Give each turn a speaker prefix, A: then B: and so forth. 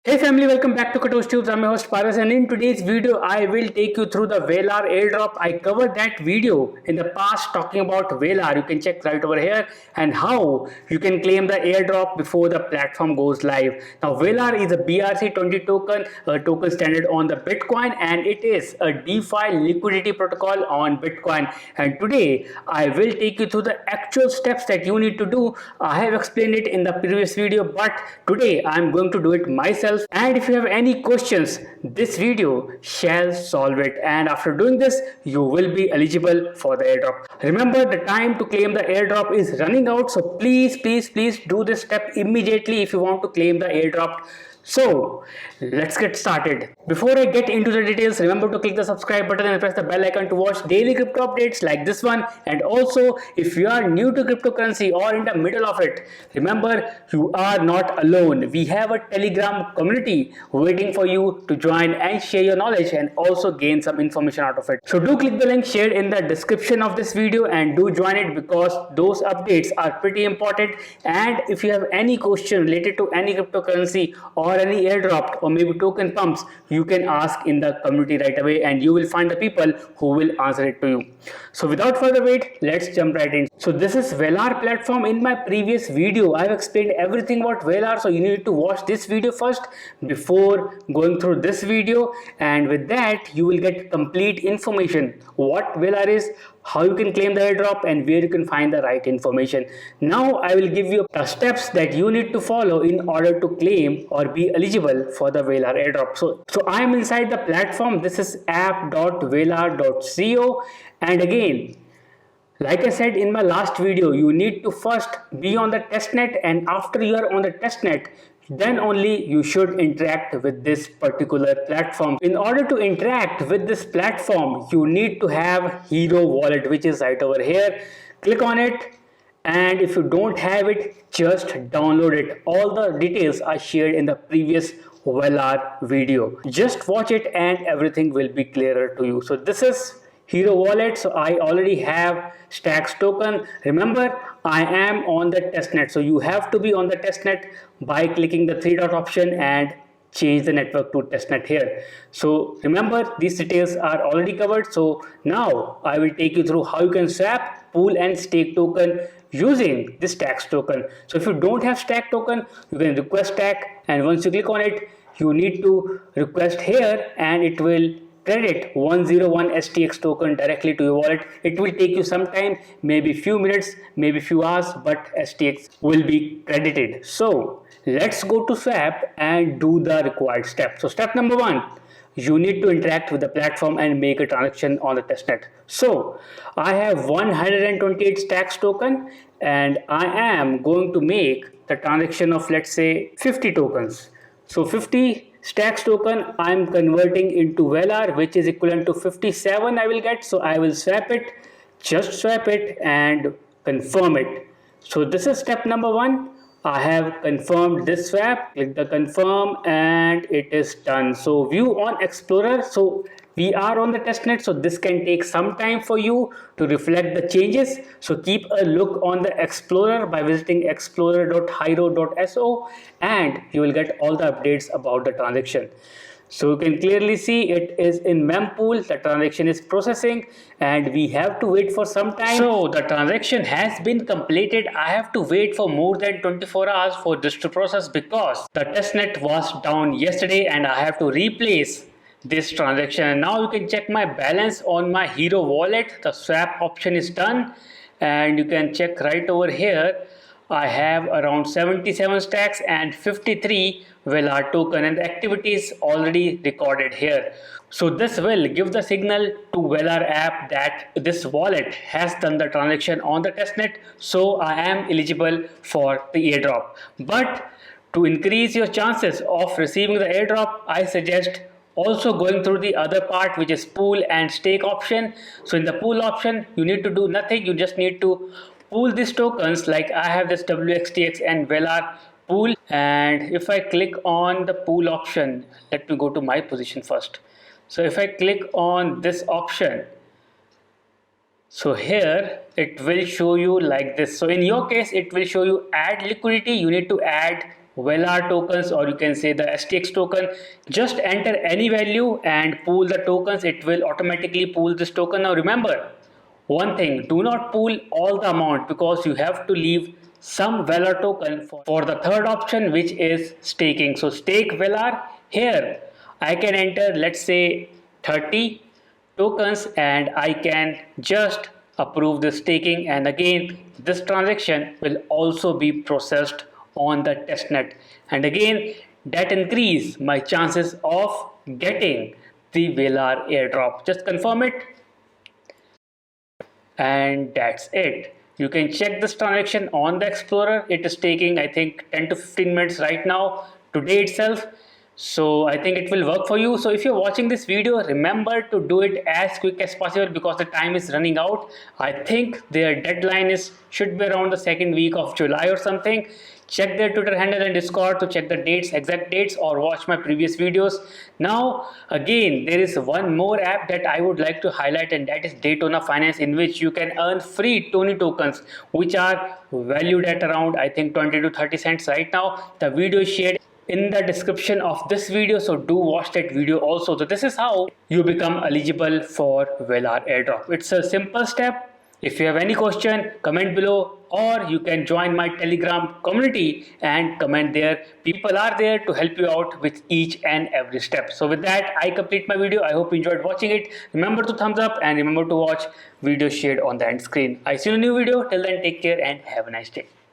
A: Hey family, welcome back to Katosh Tubes. I'm your host Paras, and in today's video I will take you through the VELAR Airdrop. I covered that video in the past talking about VELAR. You can check right over here and how you can claim the airdrop before the platform goes live. Now VELAR is a BRC20 token, a token standard on the Bitcoin, and it is a DeFi liquidity protocol on Bitcoin. And today I will take you through the actual steps that you need to do. I have explained it in the previous video, but today I'm going to do it myself, and if you have any questions, this video shall solve it, and after doing this you will be eligible for the airdrop. Remember, the time to claim the airdrop is running out, so please do this step immediately if you want to claim the airdrop. So let's get started. Before I get into the details, remember to click the subscribe button and press the bell icon to watch daily crypto updates like this one. And also, if you are new to cryptocurrency or in the middle of it, remember, you are not alone. We have a Telegram community waiting for you to join and share your knowledge and also gain some information out of it. So do click the link shared in the description of this video and do join it, because those updates are pretty important. And if you have any question related to any cryptocurrency or any airdrop or maybe token pumps, you can ask in the community right away and you will find the people who will answer it to you. So without further wait, let's jump right in. So this is VELAR platform. In my previous video I have explained everything about VELAR, so you need to watch this video first before going through this video, and with that you will get complete information what VELAR is, how you can claim the airdrop, and where you can find the right information. Now I will give you the steps that you need to follow in order to claim or be eligible for the VELAR airdrop. So I am inside the platform. This is app.velar.co, and again, like I said in my last video, you need to first be on the testnet, and after you are on the testnet, then only you should interact with this particular platform. In order to interact with this platform, you need to have Hero Wallet, which is right over here. Click on it, and if you don't have it, just download it. All the details are shared in the previous VELAR video. Just watch it and everything will be clearer to you. So this is Hero Wallet. So I already have Stacks token. Remember, I am on the testnet, so you have to be on the testnet by clicking the three dot option and change the network to testnet here. So remember, these details are already covered. So now I will take you through how you can swap, pool and stake token using this Stacks token. So if you don't have Stack token, you can request Stack, and once you click on it, you need to request here and it will credit 101 STX token directly to your wallet. It will take you some time, maybe few minutes, maybe few hours, but STX will be credited. So let's go to swap and do the required steps. So step number one, you need to interact with the platform and make a transaction on the testnet. So I have 128 Stacks token and I am going to make the transaction of, let's say, 50 tokens. So 50 Stacks token I am converting into VELAR, which is equivalent to 57 I will get. So I will swap it, just swap it and confirm it. So this is step number one. I have confirmed this swap, click the confirm and it is done. So view on Explorer. So we are on the testnet, so this can take some time for you to reflect the changes. So keep a look on the Explorer by visiting explorer.hiro.so and you will get all the updates about the transaction. So you can clearly see it is in mempool, the transaction is processing and we have to wait for some time. So the transaction has been completed. I have to wait for more than 24 hours for this to process because the testnet was down yesterday and I have to replace this transaction. And now you can check my balance on my Hero Wallet. The swap option is done and you can check right over here. I have around 77 stacks and 53 VELAR token, and the activity is already recorded here. So this will give the signal to VELAR app that this wallet has done the transaction on the testnet, so I am eligible for the airdrop. But to increase your chances of receiving the airdrop, I suggest also going through the other part, which is pool and stake option. So in the pool option, you need to do nothing. You just need to pool these tokens. Like I have this WXTX and VELAR pool, and if I click on the pool option, let me go to my position first. So if I click on this option, so here it will show you like this. So in your case, it will show you add liquidity. You need to add VELAR tokens, or you can say the STX token. Just enter any value and pool the tokens. It will automatically pool this token. Now remember one thing, do not pool all the amount because you have to leave some VELAR token for the third option, which is staking. So stake VELAR. Here I can enter, let's say, 30 tokens and I can just approve the staking, and again this transaction will also be processed on the testnet, and again that increase my chances of getting the VELAR airdrop. Just confirm it, and that's it. You can check this transaction on the Explorer. It is taking, I think, 10 to 15 minutes right now today itself. So I think it will work for you. So if you're watching this video, remember to do it as quick as possible because the time is running out. I think their deadline should be around the second week of July or something. Check their Twitter handle and Discord to check the dates, exact dates, or watch my previous videos. Now again, there is one more app that I would like to highlight, and that is Daytona Finance, in which you can earn free Tony tokens, which are valued at around, I think, 20 to 30 cents right now. The video is shared in the description of this video, so do watch that video also. So this is how you become eligible for VELAR airdrop. It's a simple step. If you have any question, comment below, or you can join my Telegram community and comment there. People are there to help you out with each and every step. So with that, I complete my video. I hope you enjoyed watching it. Remember to thumbs up and remember to watch videos shared on the end screen. I see you in a new video. Till then, take care and have a nice day.